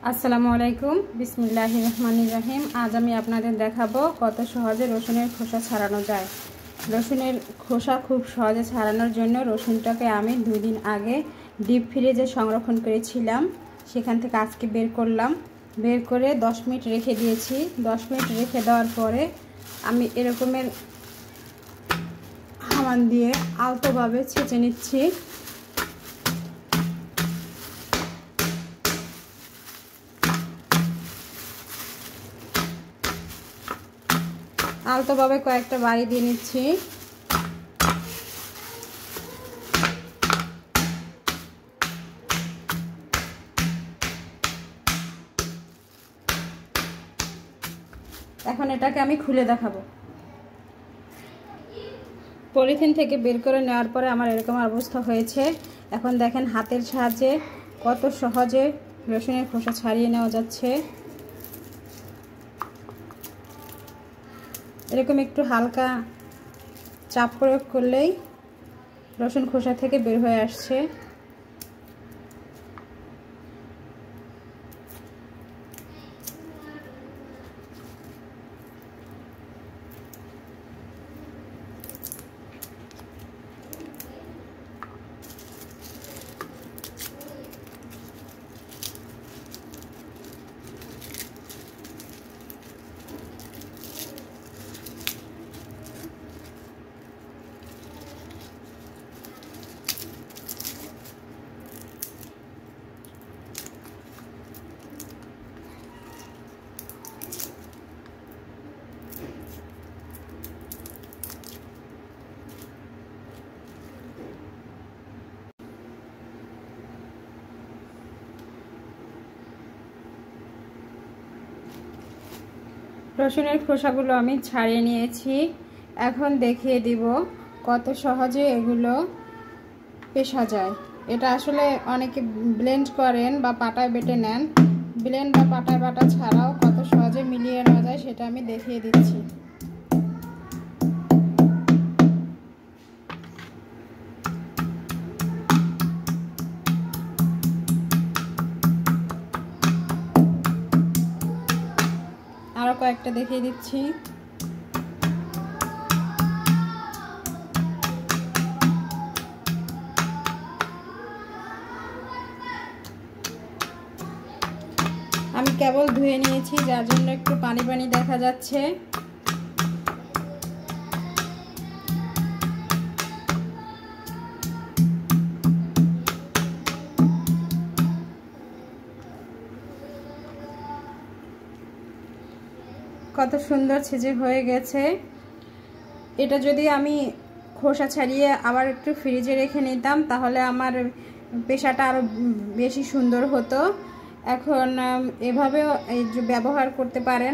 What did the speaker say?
আসসালামু আলাইকুম, বিসমিল্লাহির রহমানির রহিম। আজ আমি আপনাদের দেখাবো কত সহজে রসুনের খোসা ছাড়ানো যায়। রসুনের খোসা খুব সহজে ছাড়ানোর জন্য রসুনটাকে আমি 2 দিন আগে ডিপ ফ্রিজে সংরক্ষণ করেছিলাম, সেখান থেকে আজকে বের করলাম। বের করে 10 মিনিট রেখে দিয়েছি। 10 মিনিট রেখে দেওয়ার পরে আমি এরকমের হামান দিয়ে আলতোভাবে ছেঁচে নিচ্ছি। আলতোভাবে কয়েকটা বাড়ি দিয়ে নিচ্ছি। এখন এটাকে আমি খুলে দেখাবো। পলিথিন থেকে বের করে নেওয়ার পরে আমার এরকম অবস্থা হয়েছে। এখন দেখেন হাতের সাহায্যে কত সহজে রসুনের খোসা ছাড়িয়ে নেওয়া যাচ্ছে। এরকম একটু হালকা চাপ প্রয়োগ করলেই রসুন খোসা থেকে বের হয়ে আসছে। রসুনের খোসাগুলো আমি ছাড়িয়ে নিয়েছি। এখন দেখিয়ে দিব কত সহজে এগুলো পেশা যায়। এটা আসলে অনেকে ব্লেন্ড করেন বা পাটায় বেটে নেন। ব্লেন্ড বা পাটায় বাটা ছাড়াও কত সহজে মিলিয়ে নেওয়া যায় সেটা আমি দেখিয়ে দিচ্ছি। আরো কয়েকটা দেখিয়ে দিচ্ছি। আমি কেবল ধুয়ে নিয়েছি, যার জন্য একটু পানি পানি দেখা যাচ্ছে। কত সুন্দর ছেঁচে হয়ে গেছে। এটা যদি আমি খোসা ছাড়িয়ে আবার একটু ফ্রিজে রেখে নিতাম তাহলে আমার পেশাটা আরো বেশি সুন্দর হতো। এখন এভাবেও ব্যবহার করতে পারেন।